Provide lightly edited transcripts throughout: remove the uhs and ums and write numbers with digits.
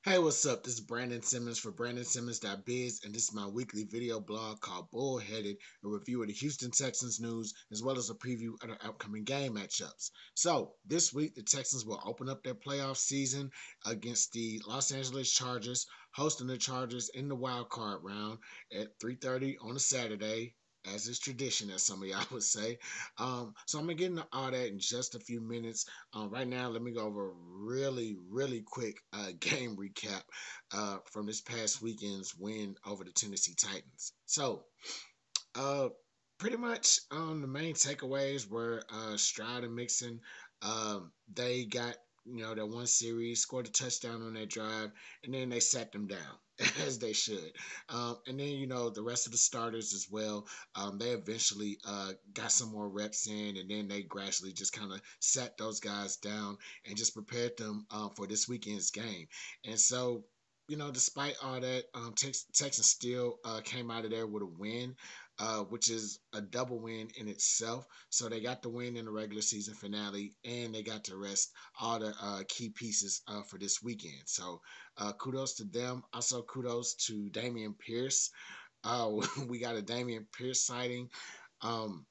Hey, what's up? This is Brandon Simmons for BrandonSimmons.biz, and this is my weekly video blog called Bullheaded, a review of the Houston Texans news, as well as a preview of the upcoming game matchups. So, this week, the Texans will open up their playoff season against the Los Angeles Chargers, hosting the Chargers in the Wild Card round at 3:30 on a Saturday, as is tradition, as some of y'all would say. So I'm gonna get into all that in just a few minutes. Right now, let me go over a really quick game recap from this past weekend's win over the Tennessee Titans. So, uh, pretty much the main takeaways were Stroud and Mixon. They got that one series, scored a touchdown on that drive, and then they sat them down as they should. And then the rest of the starters as well. They eventually got some more reps in, and then they gradually just kind of sat those guys down and just prepared them for this weekend's game. And so. Despite all that, Texas still came out of there with a win, which is a double win in itself. So they got the win in the regular season finale, and they got to rest all the key pieces for this weekend. So kudos to them. Also, kudos to Damian Pierce. We got a Damian Pierce sighting. Um,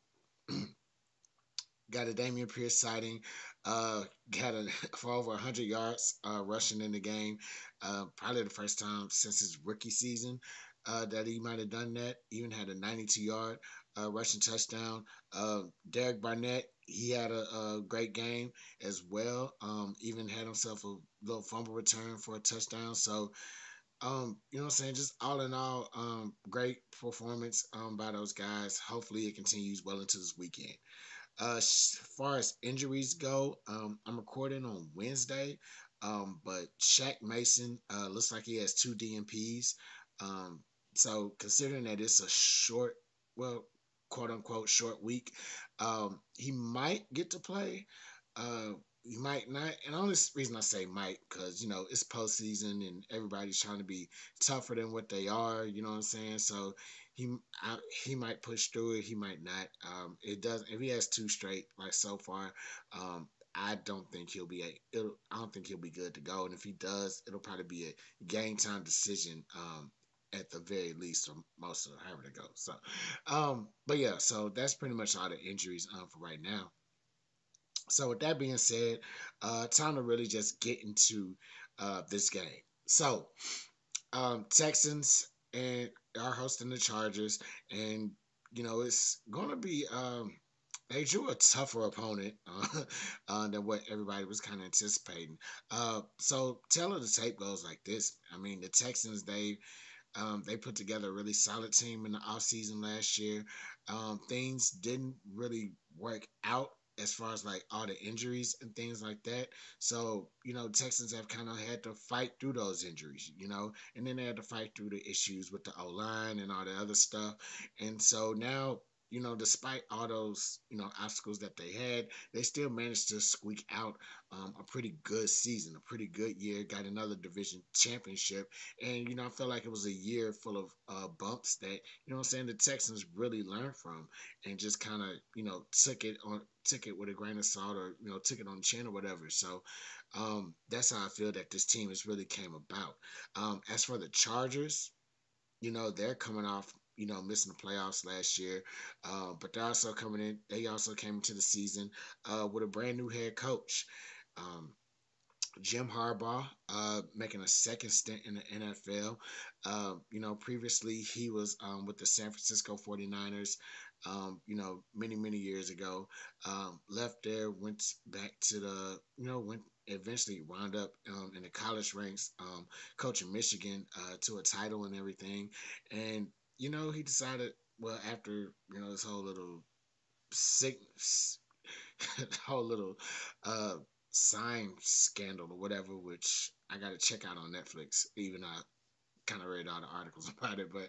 got a Damian Pierce sighting. Got a for over 100 yards rushing in the game. Probably the first time since his rookie season that he might have done that. Even had a 92-yard rushing touchdown. Derek Barnett, he had a great game as well. Even had himself a little fumble return for a touchdown. So what I'm saying? Just all in all, great performance by those guys. Hopefully it continues well into this weekend. As far as injuries go, I'm recording on Wednesday, but Shaq Mason looks like he has two DNPs. Um, so considering that it's a short, well, quote unquote short week, he might get to play. Uh, he might not, and the only reason I say might because it's postseason and everybody's trying to be tougher than what they are. You know what I'm saying? So he he might push through it. He might not. It does if he has two straight like so far. I don't think he'll be I don't think he'll be good to go. And if he does, it'll probably be a game time decision. At the very least, or most of however to go. So, but yeah, so that's pretty much all the injuries for right now. So with that being said, time to really just get into this game. So Texans and are hosting the Chargers, and it's going to be they drew a tougher opponent than what everybody was kind of anticipating. So tell of the tape goes like this. I mean, the Texans they put together a really solid team in the offseason last year. Things didn't really work out as far as like all the injuries and things like that. So, Texans have kind of had to fight through those injuries, and then they had to fight through the issues with the O line and all the other stuff. And so now, despite all those, obstacles that they had, they still managed to squeak out a pretty good season, a pretty good year, got another division championship. And, I felt like it was a year full of bumps that, I'm saying, the Texans really learned from and just kind of, took it with a grain of salt or, took it on the chin or whatever. So that's how I feel that this team has really came about. As for the Chargers, they're coming off, missing the playoffs last year, but they're also coming in. They also came into the season with a brand new head coach. Um, Jim Harbaugh, making a second stint in the NFL. Previously he was with the San Francisco 49ers, many years ago. Left there, went back to went eventually wound up in the college ranks, coaching Michigan to a title and everything. And, he decided, well, after, this whole little sick, whole little uh sign scandal or whatever, which I got to check out on Netflix. Even I kind of read all the articles about it, but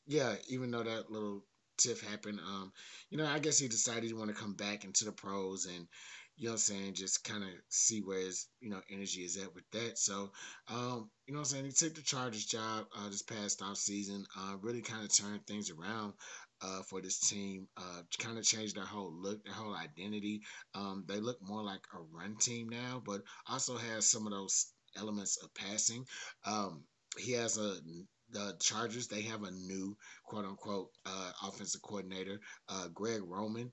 yeah, even though that little tiff happened, I guess he decided he want to come back into the pros and. What I'm saying, just kind of see where his, energy is at with that. So, what I'm saying, he took the Chargers job this past off season, really kind of turned things around for this team. Kind of changed their whole look, their whole identity. They look more like a run team now, but also has some of those. elements of passing. Um, he has a the Chargers. They have a new quote unquote offensive coordinator, Greg Roman.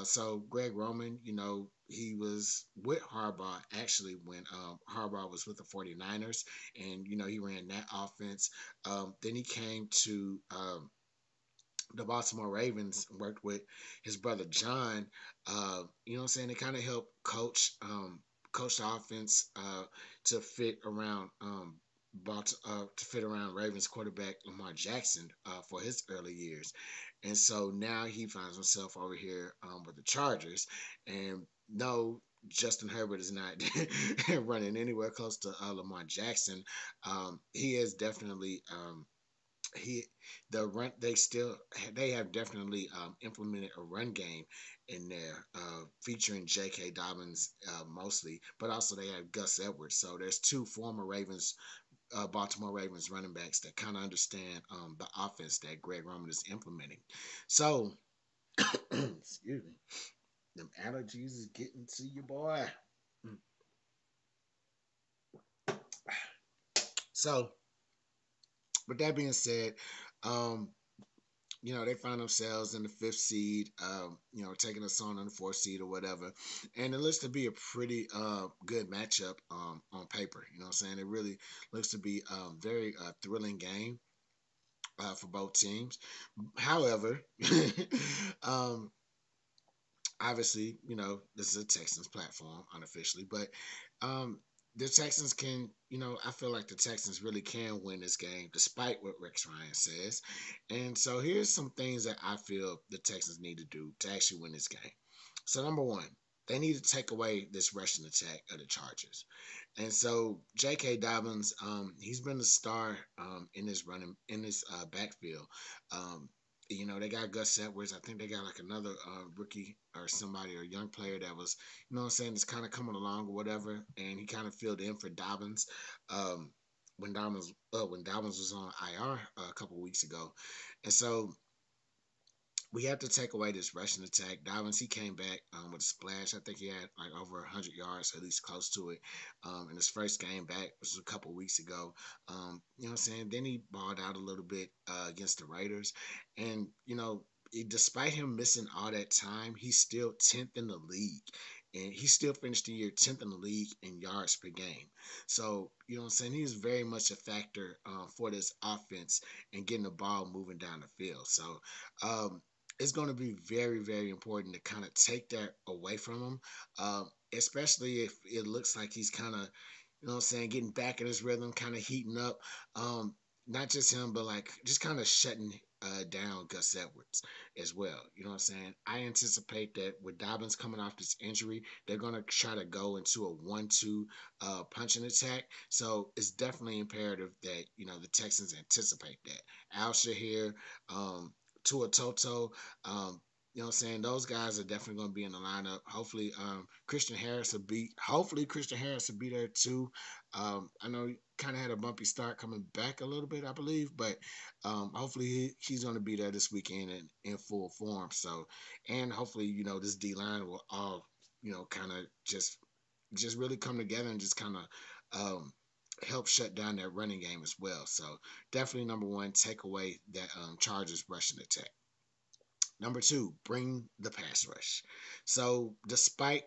So Greg Roman, he was with Harbaugh actually when Harbaugh was with the 49ers, and he ran that offense. Then he came to the Baltimore Ravens, worked with his brother John. What I'm saying? They kind of helped coach the offense to fit around to fit around Ravens quarterback Lamar Jackson for his early years, and so now he finds himself over here with the Chargers, and no. Justin Herbert is not running anywhere close to Lamar Jackson. He is definitely he the run they have definitely implemented a run game in there featuring J.K. Dobbins mostly, but also they have Gus Edwards. So there's two former Baltimore Ravens running backs that kind of understand the offense that Greg Roman is implementing. So excuse me, them allergies is getting to you, boy. So with that being said, um, they find themselves in the fifth seed, taking us on the fourth seed or whatever. And it looks to be a pretty good matchup on paper. You know what I'm saying? It really looks to be a very thrilling game for both teams. However, um, obviously, this is a Texans platform unofficially, but um, the Texans can, I feel like the Texans really can win this game despite what Rex Ryan says. And so here's some things that I feel the Texans need to do to actually win this game. So number one, they need to take away this rushing attack of the Chargers. And so J.K. Dobbins, he's been the star in this backfield. Um, they got Gus Edwards. I think they got like another rookie or somebody or young player that was, what I'm saying, is kind of coming along or whatever. And he kind of filled in for Dobbins um, when Dobbins was on IR a couple weeks ago. And so we have to take away this rushing attack. Dobbins, he came back with a splash. I think he had like over 100 yards, at least close to it, in his first game back, which was a couple weeks ago. What I'm saying? Then he balled out a little bit against the Raiders. And, despite him missing all that time, he's still 10th in the league. And he still finished the year 10th in the league in yards per game. So, what I'm saying? He's very much a factor for this offense and getting the ball moving down the field. So, it's going to be very, very important to kind of take that away from him, especially if it looks like he's kind of, getting back in his rhythm, kind of heating up. Not just him, but like just kind of shutting down Gus Edwards as well. You know what I'm saying? I anticipate that with Dobbins coming off this injury, they're going to try to go into a 1-2 punching attack. So it's definitely imperative that, the Texans anticipate that. Al Shahir, Tua Toto. You know what I'm saying? Those guys are definitely going to be in the lineup. Hopefully Christian Harris will be there too. I know he kind of had a bumpy start coming back a little bit, I believe, but hopefully he's going to be there this weekend in full form. So, and hopefully, this D line will all, kind of just really come together and just kind of help shut down that running game as well. So definitely number one, take away that Chargers rushing attack. Number two, bring the pass rush. So despite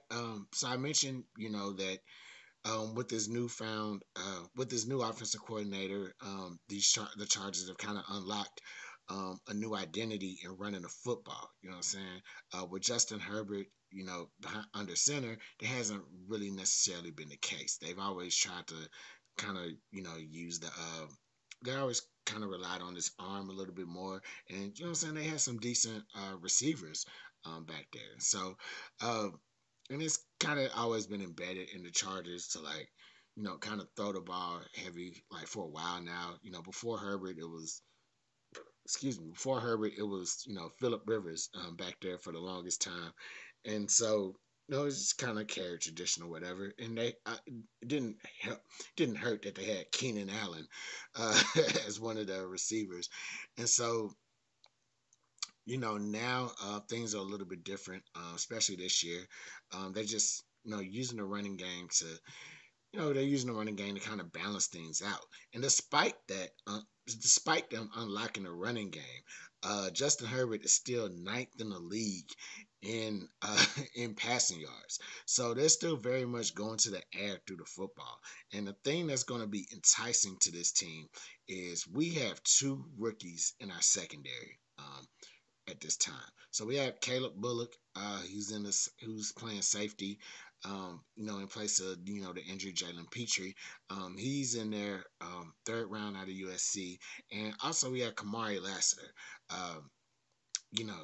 so I mentioned, that with this new offensive coordinator, the Chargers have kind of unlocked a new identity in running the football. You know what I'm saying? With Justin Herbert, under center, that hasn't really necessarily been the case. They've always tried to kind of, use they always kind of relied on his arm a little bit more. And, what I'm saying? They had some decent receivers back there. So, and it's kind of always been embedded in the Chargers to like, kind of throw the ball heavy like for a while now. Before Herbert, it was before Herbert, it was Philip Rivers back there for the longest time, and so it's just kind of carried tradition or whatever. And it didn't hurt that they had Keenan Allen as one of the receivers, and so now things are a little bit different, especially this year. They're just using the running game to they're using the running game to kind of balance things out. And despite them unlocking the running game, Justin Herbert is still ninth in the league in in passing yards. So they're still very much going to the air through the football. And the thing that's going to be enticing to this team is we have two rookies in our secondary. At this time. So we have Caleb Bullock. Who's playing safety. In place of the injured Jalen Petrie. He's in there third round out of USC, and also we have Kamari Lassiter. Um,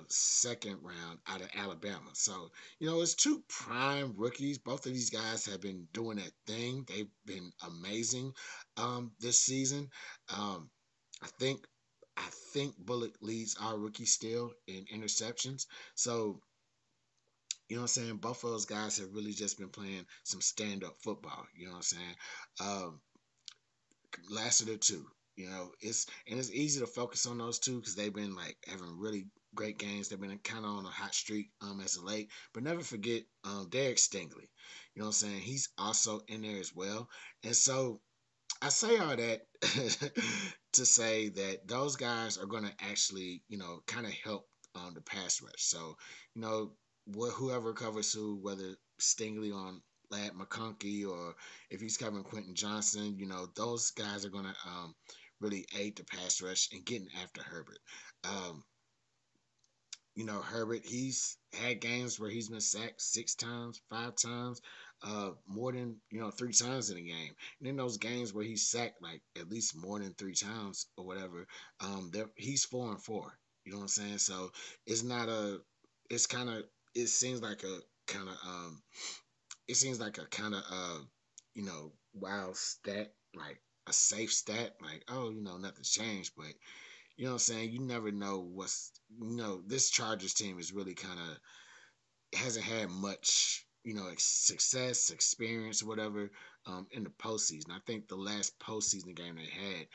second round out of Alabama. So, it's two prime rookies. Both of these guys have been doing that thing. They've been amazing this season. Um, I think I think Bullock leads our rookie still in interceptions. So, what I'm saying? Both of those guys have really just been playing some stand up football. You know what I'm saying? Um, Lassiter too. It's easy to focus on those two because they've been like having really great games. They've been kind of on a hot streak as of late. But never forget Derek Stingley. You know what I'm saying? He's also in there as well. And so I say all that to say that those guys are going to actually, kind of help the pass rush. So, whoever covers who, whether Stingley on Lad McConkey or if he's covering Quentin Johnson, those guys are going to really aid the pass rush and getting after Herbert. Um, Herbert, he's had games where he's been sacked 6 times, 5 times, more than, three times in a game. And in those games where he's sacked like at least more than 3 times or whatever, he's 4-4. You know what I'm saying? So it's not a, it's kind of, it seems like a kind of, it seems like a kind of, wild stat, like a safe stat, like, oh, nothing's changed, but you know what I'm saying? You never know this Chargers team is really kind of hasn't had much, success, experience, whatever, in the postseason. I think the last postseason game they had,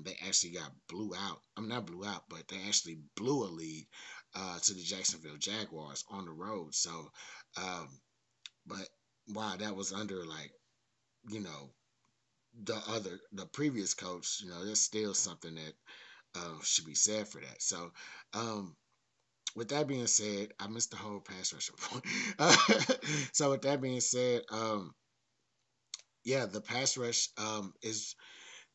they actually got blew out. I'm not blew out, but they actually blew a lead to the Jacksonville Jaguars on the road. So, um, but wow, that was under like, you know, the previous coach. There's still something that should be said for that. So, with that being said, I missed the whole pass rushing point. So, with that being said, yeah, the pass rush.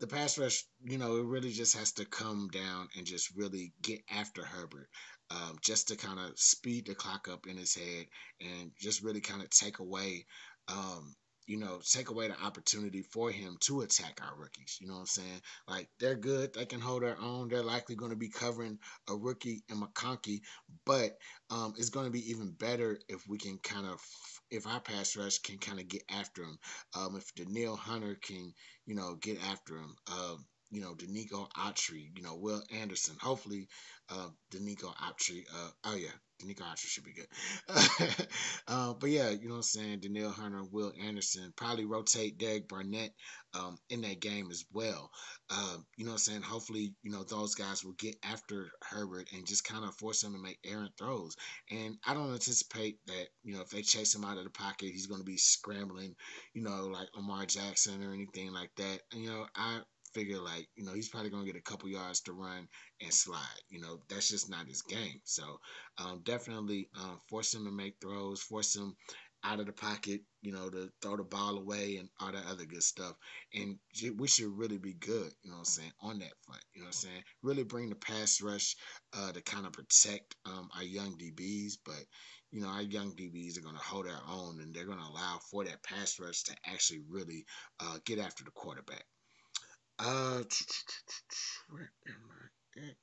It really just has to come down and just really get after Herbert. Just to kind of speed the clock up in his head and just really kind of um, take away the opportunity for him to attack our rookies. You know what I'm saying? Like they're good, they can hold their own. They're likely going to be covering a rookie in McConkey, but it's going to be even better if we can if our pass rush can kind of get after him. If Daniil Hunter can, get after him. Danico Autry, Will Anderson. Hopefully, Danico Autry. Oh yeah, Danico Autry should be good. But yeah, you know what I'm saying. Daniil Hunter, Will Anderson, probably rotate Derek Barnett in that game as well. You know what I'm saying. Hopefully, those guys will get after Herbert and just kind of force him to make errant throws. And I don't anticipate that if they chase him out of the pocket, he's going to be scrambling, like Lamar Jackson or anything like that. I figure like he's probably gonna get a couple yards to run and slide. That's just not his game. So definitely force him to make throws, force him out of the pocket, to throw the ball away and all that other good stuff. And we should really be good, what I'm saying, on that front. What I'm saying? Really bring the pass rush to kind of protect our young DBs, but our young DBs are going to hold their own and they're going to allow for that pass rush to actually really get after the quarterback. Uh, where am I at?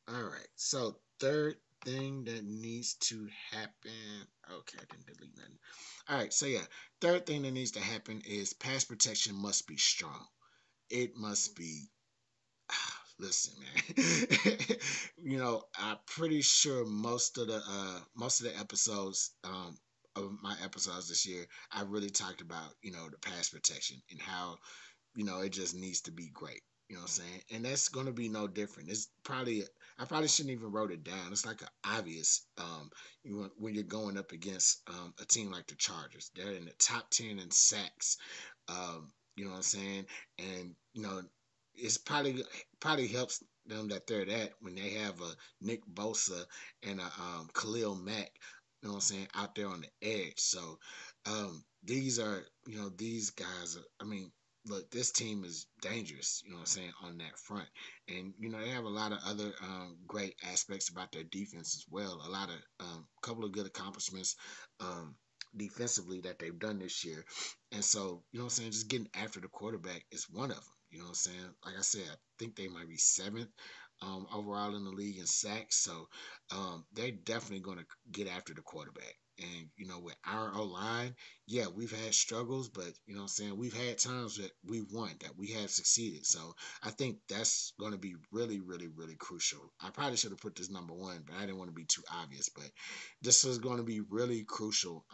All right. So third thing that needs to happen. Okay, I didn't delete nothing. All right. So yeah, third thing that needs to happen is pass protection must be strong. It must be. Listen, man. I'm pretty sure most of the episodes of my episodes this year, I really talked about the pass protection and how it just needs to be great. You know what I'm saying? And that's gonna be no different. It's probably I probably shouldn't even wrote it down. It's like an obvious when you're going up against a team like the Chargers. They're in the top 10 in sacks. You know what I'm saying? And it's probably helps them that they're that when they have a Nick Bosa and a Khalil Mack, you know what I'm saying, out there on the edge. So these are, these guys are, I mean, look, this team is dangerous, you know what I'm saying, on that front. And, they have a lot of other great aspects about their defense as well. A lot of, couple of good accomplishments defensively that they've done this year. And so, you know what I'm saying, just getting after the quarterback is one of them. You know what I'm saying? Like I said, I think they might be seventh overall in the league in sacks. So they're definitely going to get after the quarterback. And, with our O line, yeah, we've had struggles, but, you know what I'm saying, we've had times that we've won, that we have succeeded. So I think that's going to be really, really, really crucial. I probably should have put this number one, but I didn't want to be too obvious. But this is going to be really crucial.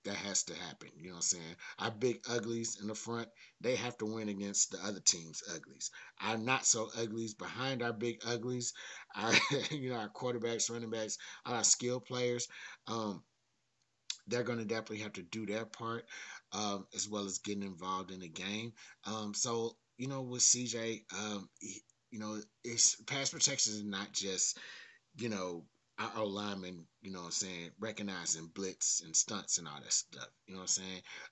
That has to happen. You know what I'm saying? Our big uglies in the front, they have to win against the other team's uglies. Our not so uglies behind our big uglies, our our quarterbacks, running backs, all our skill players. They're going to definitely have to do their part, as well as getting involved in the game. So with CJ, it's pass protection is not just you know, our linemen, what I'm saying, recognizing blitz and stunts and all that stuff. You know what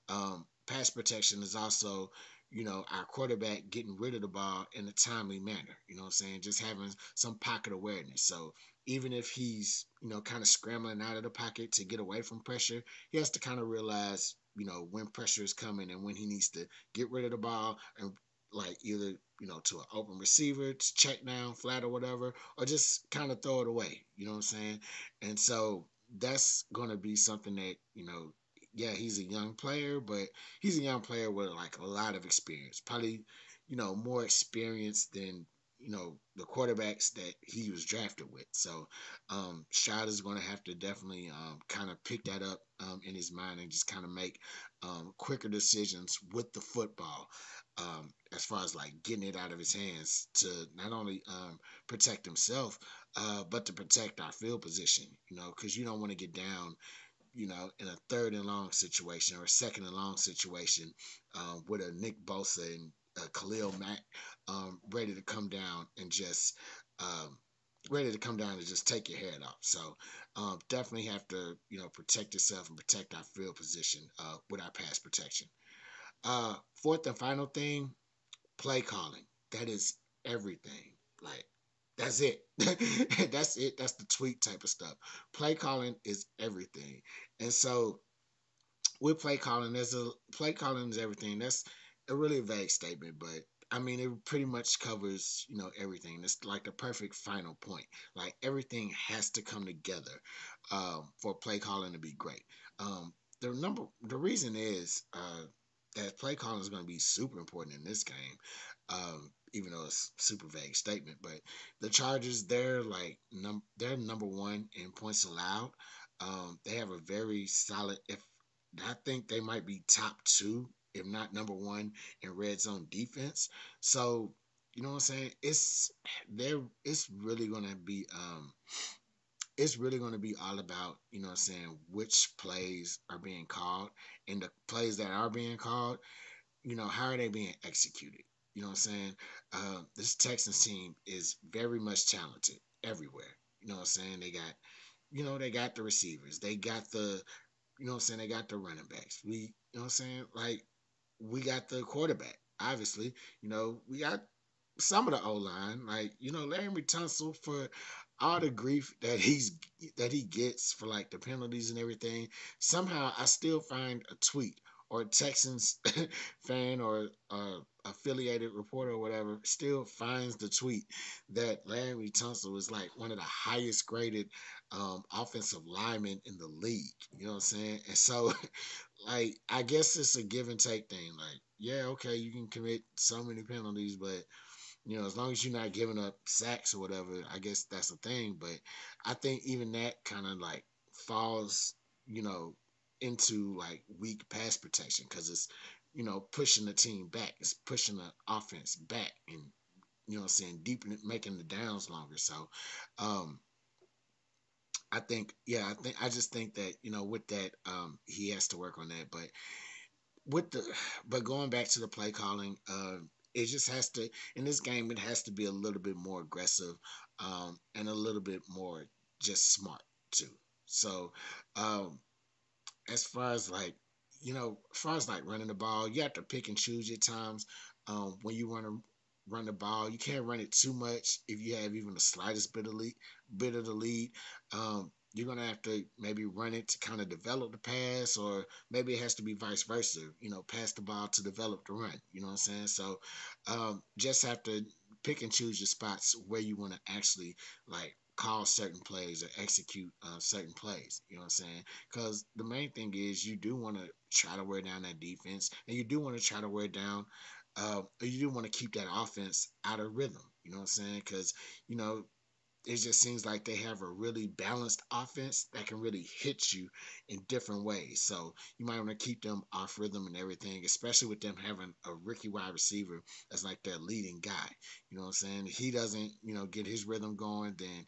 I'm saying? Pass protection is also, our quarterback getting rid of the ball in a timely manner. You know what I'm saying? Just having some pocket awareness. So even if he's, kind of scrambling out of the pocket to get away from pressure, he has to kind of realize, when pressure is coming and when he needs to get rid of the ball and like either to an open receiver to check down flat or whatever, or just kind of throw it away. You know what I'm saying? And so that's gonna be something that yeah, he's a young player, but he's a young player with like a lot of experience, probably more experience than the quarterbacks that he was drafted with. So Shad is going to have to definitely kind of pick that up in his mind and just kind of make quicker decisions with the football, as far as like getting it out of his hands to not only protect himself, but to protect our field position. Because you don't want to get down, in a third and long situation or a second and long situation with a Nick Bosa and Khalil Mack ready to come down and just take your head off. So definitely have to protect yourself and protect our field position with our pass protection. Fourth and final thing, play calling. That is everything. Like that's it. That's it. That's the tweet type of stuff. Play calling is everything. And so with play calling is everything. That's a really vague statement, but I mean it pretty much covers, everything. It's like the perfect final point. Like everything has to come together for play calling to be great. The reason is that play calling is going to be super important in this game. Even though it's super vague statement, but the Chargers, they're like they're number one in points allowed. They have a very solid. If I think they might be top two, if not number one, in red zone defense. So you know what I'm saying? It's really gonna be all about, what I'm saying, which plays are being called, and the plays that are being called, how are they being executed? You know what I'm saying? This Texans team is very much talented everywhere. You know what I'm saying? They got the receivers. They got the, what I'm saying? They got the running backs. You know what I'm saying? Like, we got the quarterback. Obviously, we got some of the O line. Like, Larry Tunsil, for all the grief that he gets for like the penalties and everything. Somehow, I still find a tweet or a Texans fan or affiliated reporter or whatever still finds the tweet that Larry Tunsil is like one of the highest graded offensive linemen in the league. You know what I'm saying? And so, like, I guess it's a give and take thing. Like, yeah, okay, you can commit so many penalties, but as long as you're not giving up sacks or whatever, I guess that's a thing. But I think even that kind of like falls, into like weak pass protection because it's, pushing the team back. It's pushing the offense back. And you know what I'm saying, deepening, making the downs longer. So, um, I think, yeah, I just think that, with that, he has to work on that. With the, but going back to the play calling, it just has to, in this game, it has to be a little bit more aggressive, and a little bit more just smart too. So, um, as far as like, as far as like running the ball, you have to pick and choose your times. When you want to run the ball, you can't run it too much if you have even the slightest bit of the lead. You're gonna have to maybe run it to kind of develop the pass, or maybe it has to be vice versa. Pass the ball to develop the run. You know what I'm saying? So, just have to pick and choose your spots where you want to actually like call certain plays or execute certain plays. You know what I'm saying? Because the main thing is you do want to try to wear down that defense, and you do want to try to wear down, or you do want to keep that offense out of rhythm. You know what I'm saying? Because you know it just seems like they have a really balanced offense that can really hit you in different ways. So you might want to keep them off rhythm and everything, especially with them having a rookie wide receiver as like their leading guy. You know what I'm saying? If he doesn't, get his rhythm going, then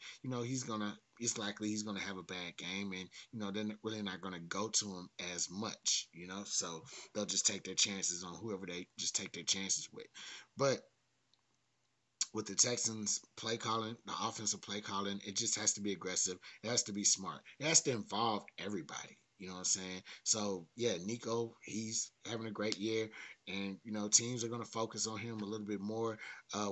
it's likely he's gonna have a bad game, and they're really not gonna go to him as much. So they'll just take their chances on whoever they just take their chances with. But with the Texans play calling, the offensive play calling, it just has to be aggressive. It has to be smart. It has to involve everybody. You know what I'm saying? So yeah, Nico, he's having a great year, and teams are going to focus on him a little bit more,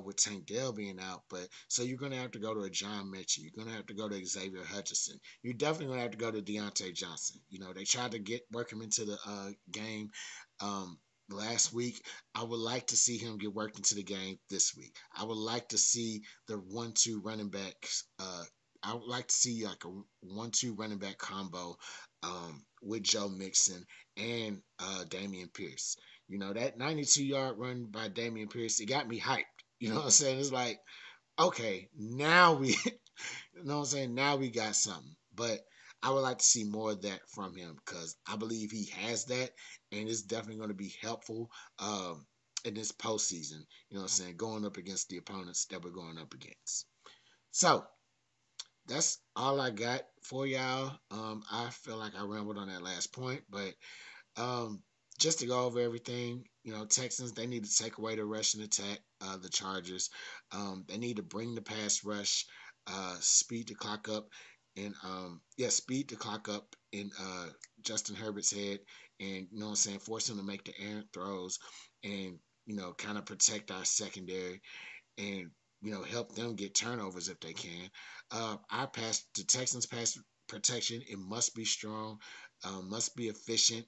with Tank Dell being out. But so you're going to have to go to a John Mechie. You're going to have to go to Xavier Hutchinson. You're definitely going to have to go to Deontay Johnson. They tried to work him into the game. Um, Last week. I would like to see him get worked into the game this week. I would like to see the 1-2 running backs. I would like to see like a 1-2 running back combo, with Joe Mixon and Damian Pierce. That 92-yard run by Damian Pierce, it got me hyped. You know what I'm saying? It's like, okay, now we, you know what I'm saying? Now we got something. But I would like to see more of that from him, because I believe he has that, and it's definitely going to be helpful, in this postseason. You know what I'm saying? Going up against the opponents that we're going up against. So that's all I got for y'all. I feel like I rambled on that last point, but um, just to go over everything, Texans, they need to take away the rushing attack, the Chargers. They need to bring the pass rush, speed the clock up, and speed the clock up in Justin Herbert's head, and what I'm saying, force him to make the errant throws, and kind of protect our secondary, and help them get turnovers if they can. The Texans pass protection, it must be strong, must be efficient.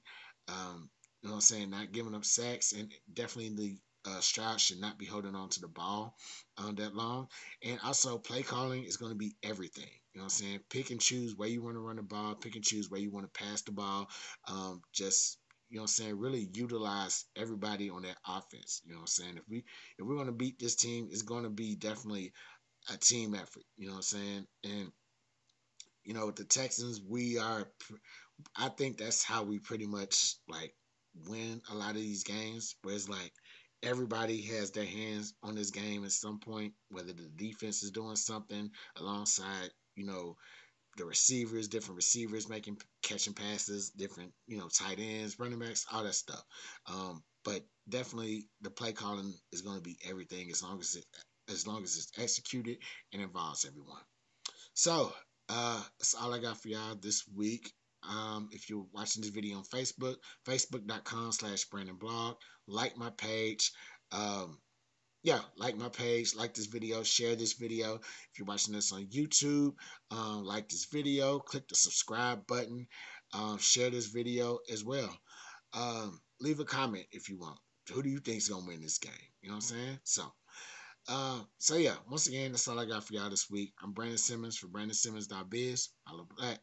You know what I'm saying? Not giving up sacks, and definitely the Stroud should not be holding on to the ball that long. And also, play calling is going to be everything. You know what I'm saying? Pick and choose where you want to run the ball. Pick and choose where you want to pass the ball. Just what I'm saying, really utilize everybody on that offense. You know what I'm saying? If we're going to beat this team, it's going to be definitely a team effort. You know what I'm saying? And with the Texans, I think that's how we pretty much like win a lot of these games, where it's like everybody has their hands on this game at some point, whether the defense is doing something alongside, the receivers, different receivers making catching passes, different, tight ends, running backs, all that stuff. But definitely the play calling is going to be everything, as long as it's executed and involves everyone. So that's all I got for y'all this week. If you're watching this video on Facebook, facebook.com/BrandonBlog, like my page. Like my page, like this video, share this video. If you're watching this on YouTube, like this video, click the subscribe button, share this video as well. Leave a comment if you want. Who do you think is gonna win this game? You know what I'm saying? So yeah, once again, that's all I got for y'all this week. I'm Brandon Simmons for BrandonSimmons.biz. I'll look back.